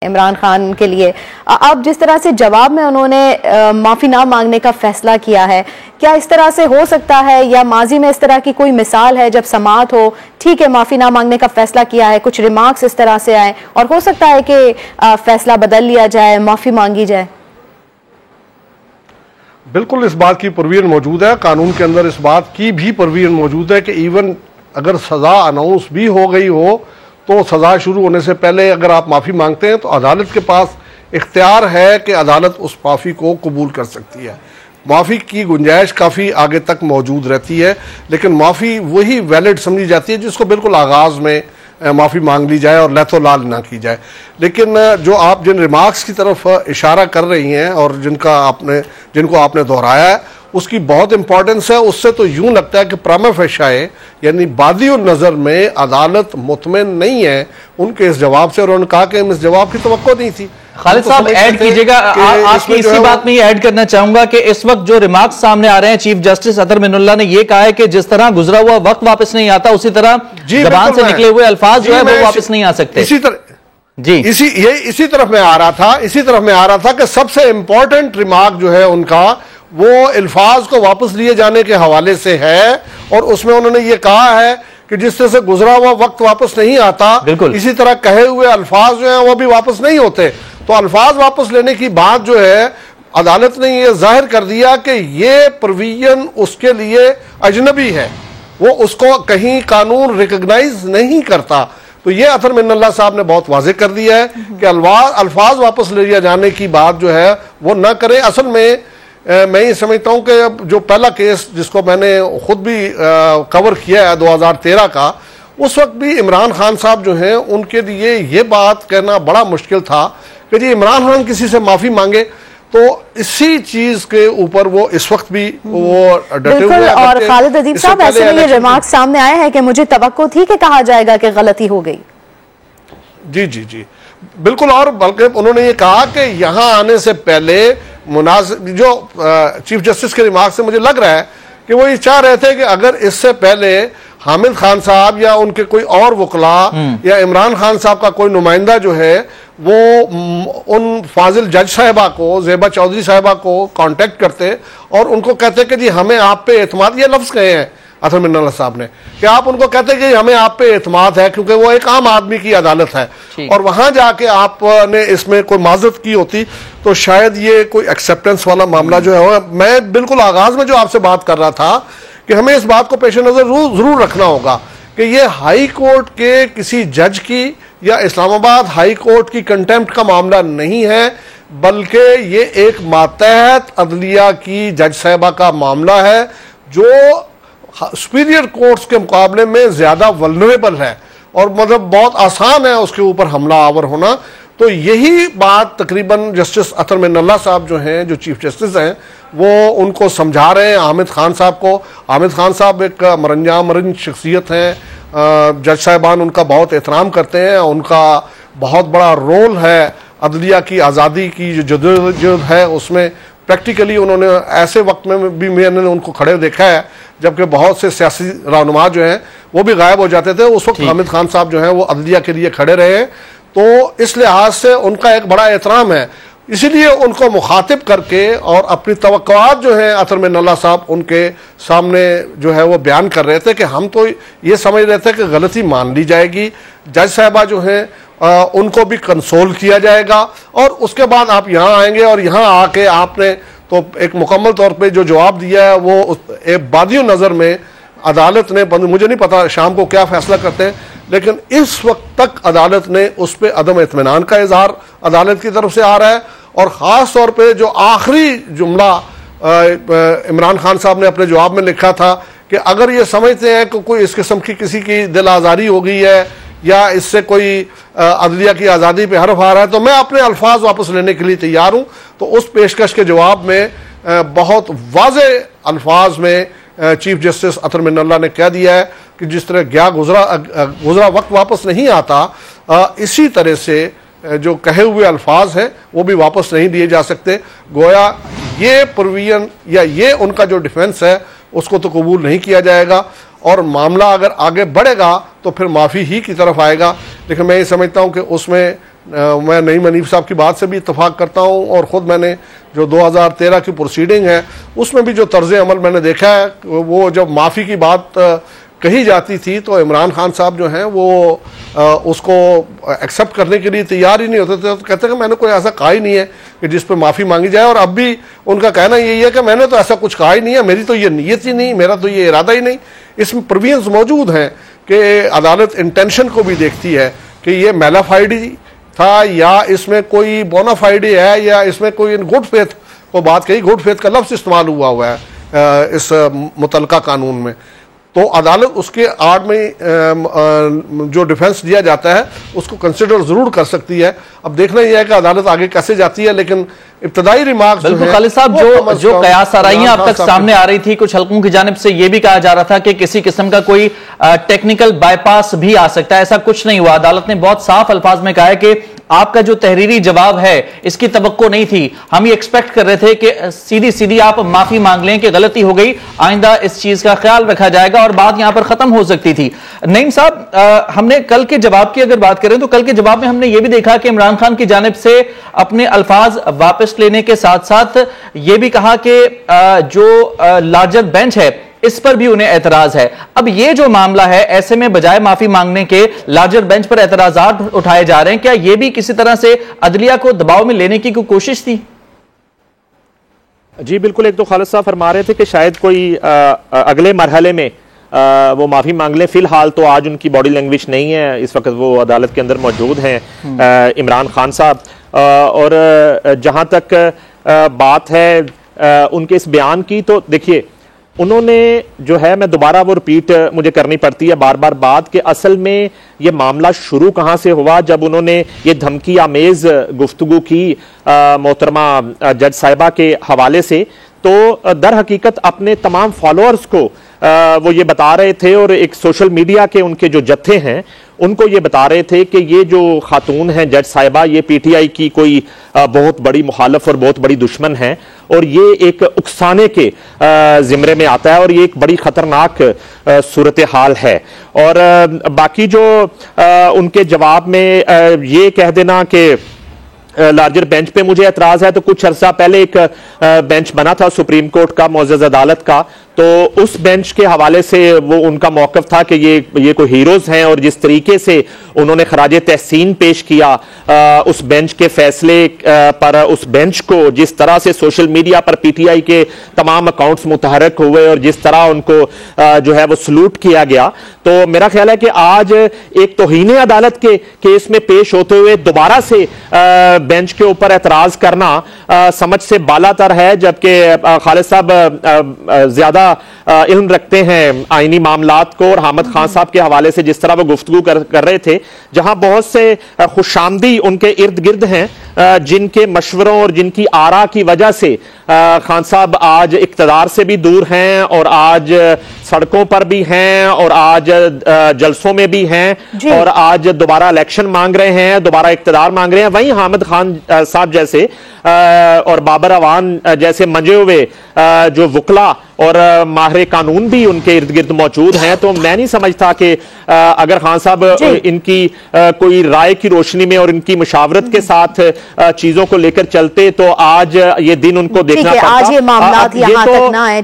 इमरान खान के लिए। अब जिस तरह से जवाब में उन्होंने माफ़ी ना मांगने का फैसला किया है, क्या इस तरह से हो सकता है या माजी में इस तरह की कोई मिसाल है जब समाअत हो, ठीक है माफ़ी ना मांगने का फैसला किया है, कुछ रिमार्क्स इस तरह से आए और हो सकता है कि फैसला बदल लिया जाए, माफ़ी मांगी जाए? बिल्कुल इस बात की परवीन मौजूद है, कानून के अंदर इस बात की भी परवीन मौजूद है कि इवन अगर सज़ा अनाउंस भी हो गई हो तो सज़ा शुरू होने से पहले अगर आप माफ़ी मांगते हैं तो अदालत के पास इख्तियार है कि अदालत उस माफ़ी को कबूल कर सकती है। माफ़ी की गुंजाइश काफ़ी आगे तक मौजूद रहती है, लेकिन माफ़ी वही वैलिड समझी जाती है जिसको बिल्कुल आगाज़ में माफ़ी मांग ली जाए और लैतो लाल ना की जाए। लेकिन जो आप जिन रिमार्क्स की तरफ इशारा कर रही हैं और जिनको आपने दोहराया है उसकी बहुत इंपॉर्टेंस है। उससे तो यूं लगता है कि प्रामा फेशाए यानी बादी नज़र में अदालत मुतमिन नहीं है उनके इस जवाब से, और उन्होंने कहा कि हम इस जवाब की तवक्को नहीं थी। खालिद साहब ऐड कीजिएगा, आपकी इसी बात में ऐड करना चाहूंगा कि इस वक्त जो रिमार्क्स सामने आ रहे हैं, चीफ जस्टिस अतर मिनुल्लाह ने यह कहा है कि जिस तरह गुजरा हुआ वक्त वापस नहीं आता उसी तरह जबान से निकले हुए अल्फाज जो है वो वापस नहीं आ सकते। इसी तरह जी इसी तरफ में आ रहा था कि सबसे इंपॉर्टेंट रिमार्क जो है उनका वो अल्फाज को वापस लिए जाने के हवाले से है, और उसमें उन्होंने ये कहा है कि जिस तरह से गुजरा हुआ वक्त वापस नहीं आता इसी तरह कहे हुए अल्फाज जो हैं वो भी वापस नहीं होते। तो अल्फाज वापस लेने की बात जो है अदालत ने ये जाहिर कर दिया कि ये प्रोविजन उसके लिए अजनबी है, वो उसको कहीं कानून रिकॉग्नाइज नहीं करता। तो ये अतर मिनुल्लाह साहब ने बहुत वाज़ेह कर दिया है कि अल्फाज वापस ले जाने की बात जो है वो न करें। असल में मैं ये समझता हूँ कि जो पहला केस जिसको मैंने खुद भी कवर किया है 2013 का, उस वक्त भी इमरान खान साहब जो हैं उनके लिए ये बात कहना बड़ा मुश्किल था कि जी इमरान खान किसी से माफ़ी मांगे, तो इसी चीज के ऊपर वो इस वक्त भी वो डटे हुए हैं। और खालिद अदीब साहब ऐसे में ये रिमार्क सामने आए हैं कि मुझे तवक्को थी कि कहा जाएगा कि गलती हो गई। जी जी जी बिल्कुल, और बल्कि उन्होंने ये कहा कि यहाँ आने से पहले जो चीफ जस्टिस के रिमार्क से मुझे लग रहा है कि वो ये चाह रहे थे कि अगर इससे पहले हामिद खान साहब या उनके कोई और वकला या इमरान खान साहब का कोई नुमाइंदा जो है वो उन फाजिल जज साहिबा को, ज़ेबा चौधरी साहिबा को कांटेक्ट करते और उनको कहते कि जी हमें आप पे एतमाद, ये लफ्ज़ कहे हैं अतर मिनुल्लाह साहब ने कि आप उनको कहते कि हमें आप पे एतमाद है क्योंकि वो एक आम आदमी की अदालत है, और वहां जाके आपने इसमें कोई माजरत की होती तो शायद ये कोई एक्सेप्टेंस वाला मामला जो है। मैं बिल्कुल आगाज में जो आपसे बात कर रहा था कि हमें इस बात को पेश नजर जरूर रखना होगा कि ये हाई कोर्ट के किसी जज की या इस्लामाबाद हाई कोर्ट की कंटेम्प्ट का मामला नहीं है, बल्कि ये एक मातहत अदलिया की जज साहिबा का मामला है जो सुपीरियर कोर्ट्स के मुकाबले में ज्यादा वल्नरेबल है और मतलब बहुत आसान है उसके ऊपर हमला आवर होना। तो यही बात तकरीबन जस्टिस अतर मिनुल्लाह साहब जो हैं, जो चीफ जस्टिस हैं, वो उनको समझा रहे हैं हामिद खान साहब को। हामिद खान साहब एक मरंज शख्सियत हैं, जज साहिबान उनका बहुत एहतराम करते हैं, उनका बहुत बड़ा रोल है अदलिया की आज़ादी की जो जदोजहद है उसमें। प्रैक्टिकली उन्होंने ऐसे वक्त में भी मैंने उनको खड़े देखा है जबकि बहुत से सियासी रहनुमा जो हैं वो भी गायब हो जाते थे, उस वक्त हामिद खान साहब जो हैं वो अदलिया के लिए खड़े रहे। तो इस लिहाज से उनका एक बड़ा एहतराम है, इसीलिए उनको मुखातिब करके और अपनी तवक्कुआत जो हैं अतर मिनुल्लाह साहब उनके सामने जो है वो बयान कर रहे थे कि हम तो ये समझ रहे थे कि गलती मान ली जाएगी, जज साहिबा जो हैं उनको भी कंसोल किया जाएगा, और उसके बाद आप यहाँ आएंगे और यहाँ आके आपने तो एक मुकम्मल तौर पे जो जवाब दिया है वो एक बादियों नज़र में अदालत ने, मुझे नहीं पता शाम को क्या फैसला करते हैं, लेकिन इस वक्त तक अदालत ने उस पर अदम इत्मीनान का इजहार अदालत की तरफ से आ रहा है। और ख़ास तौर पे जो आखिरी जुमला इमरान खान साहब ने अपने जवाब में लिखा था कि अगर ये समझते हैं कि कोई इस किस्म की किसी की दिल आज़ारी हो गई है या इससे कोई अदलिया की आज़ादी पे हर्फ आ रहा है तो मैं अपने अल्फाज वापस लेने के लिए तैयार हूँ। तो उस पेशकश के जवाब में बहुत वाज़े अल्फाज में चीफ जस्टिस अतर मिनुल्लाह ने कह दिया है कि जिस तरह गुजरा वक्त वापस नहीं आता, इसी तरह से जो कहे हुए अल्फाज हैं वो भी वापस नहीं दिए जा सकते। गोया ये प्रोविजन या ये उनका जो डिफेंस है उसको तो कबूल नहीं किया जाएगा, और मामला अगर आगे बढ़ेगा तो फिर माफ़ी ही की तरफ आएगा। लेकिन मैं ये समझता हूँ कि उसमें मैं नईम हनीफ साहब की बात से भी इत्तफाक करता हूं, और ख़ुद मैंने जो 2013 की प्रोसीडिंग है उसमें भी जो तर्ज अमल मैंने देखा है, वो जब माफ़ी की बात कही जाती थी तो इमरान खान साहब जो हैं वो उसको एक्सेप्ट करने के लिए तैयार ही नहीं होते थे। तो कहते हैं कि मैंने कोई ऐसा कहा ही नहीं है कि जिस पर माफ़ी मांगी जाए, और अब भी उनका कहना यही है कि मैंने तो ऐसा कुछ कहा ही नहीं है, मेरी तो ये नीयत ही नहीं, मेरा तो ये इरादा ही नहीं। इसमें प्रोविजंस मौजूद हैं कि अदालत इंटेंशन को भी देखती है कि ये मेलाफाइडी था या इसमें कोई बोनाफाइडी है या इसमें कोई गुड फेथ को बात कही। गुड फेथ का लफ्ज़ इस्तेमाल हुआ है इस मुतलका कानून में, तो अदालत उसके आड़ में जो डिफेंस दिया जाता है उसको कंसिडर जरूर कर सकती है। अब देखना यह है कि अदालत आगे कैसे जाती है, लेकिन इब्तदाई रिमार्क्स खालिद साहब जो कयास आराइयां अब तक सामने आ रही थी, कुछ हलकों की जानिब से यह भी कहा जा रहा था कि किसी किस्म का कोई टेक्निकल बाईपास भी आ सकता है, ऐसा कुछ नहीं हुआ। अदालत ने बहुत साफ अल्फाज में कहा है कि आपका जो तहरीरी जवाब है इसकी तवक्को नहीं थी, हम ये एक्सपेक्ट कर रहे थे कि सीधी सीधी आप माफी मांग लें कि गलती हो गई, आइंदा इस चीज का ख्याल रखा जाएगा और बात यहां पर खत्म हो सकती थी। नईम साहब, हमने कल के जवाब की अगर बात करें तो कल के जवाब में हमने ये भी देखा कि इमरान खान की जानिब से अपने अल्फाज वापस लेने के साथ साथ यह भी कहा कि जो लार्जर बेंच है इस पर भी उन्हें एतराज है। अब ये जो मामला है, ऐसे में बजाय माफी मांगने के लार्जर बेंच पर एतराजात उठाए जा रहे हैं, क्या ये भी किसी तरह से अदलिया को दबाव में लेने की कोई कोशिश थी? जी बिल्कुल, एक तो खालिद साहब फरमा रहे थे कि शायद कोई अगले मरहले में वो माफी मांग लें। फिलहाल तो आज उनकी बॉडी लैंग्वेज नहीं है, इस वक्त वो अदालत के अंदर मौजूद हैं इमरान खान साहब। और जहां तक बात है उनके इस बयान की, तो देखिए उन्होंने जो है, मैं दोबारा वो रिपीट मुझे करनी पड़ती है बार बार बात, कि असल में ये मामला शुरू कहाँ से हुआ। जब उन्होंने ये धमकी आमेज गुफ्तगू की मोहतरमा जज साहिबा के हवाले से, तो दर हकीकत अपने तमाम फॉलोअर्स को वो ये बता रहे थे, और एक सोशल मीडिया के उनके जो जत्थे हैं उनको ये बता रहे थे कि ये जो खातून हैं जज साहिबा, ये पीटीआई की कोई बहुत बड़ी मुखालफ और बहुत बड़ी दुश्मन है, और ये एक उकसाने के जिम्रे में आता है, और ये एक बड़ी खतरनाक सूरत हाल है। और बाकी जो उनके जवाब में ये कह देना कि लार्जर बेंच पे मुझे एतराज है, तो कुछ अरसा पहले एक बेंच बना था सुप्रीम कोर्ट का, मुअज़्ज़ज़ अदालत का, तो उस बेंच के हवाले से वो उनका मौक़िफ़ था कि ये कोई हीरोज़ हैं, और जिस तरीके से उन्होंने खराजे तहसीन पेश किया उस बेंच के फैसले पर, उस बेंच को जिस तरह से सोशल मीडिया पर पीटीआई के तमाम अकाउंट्स मुतहरक हुए और जिस तरह उनको जो है वो सलूट किया गया, तो मेरा ख्याल है कि आज एक तौहीन अदालत के केस में पेश होते हुए दोबारा से बेंच के ऊपर एतराज करना समझ से बालातर है। जबकि खालिद साहब ज्यादा इल्म रखते हैं आईनी मामलात को, और हामिद खान साहब के हवाले से जिस तरह वो गुफ्तगू कर रहे थे, जहां बहुत से खुशामदी उनके इर्द गिर्द हैं जिनके मशवरों और जिनकी आरा की वजह से खान साहब आज इक्तदार से भी दूर हैं, और आज सड़कों पर भी हैं, और आज जलसों में भी हैं, और आज दोबारा इलेक्शन मांग रहे हैं, दोबारा इक्तदार मांग रहे हैं। वहीं हामिद खान साहब जैसे और बाबर अवान जैसे मंजे हुए जो वकला और माहिर कानून भी उनके इर्द गिर्द मौजूद हैं। तो मैं नहीं समझता कि अगर खान साहब इनकी कोई राय की रोशनी में और इनकी मुशावरत के साथ चीजों को लेकर चलते, तो आज ये दिन उनको देखना पड़ता। आज ये मामला यहाँ तक ना है।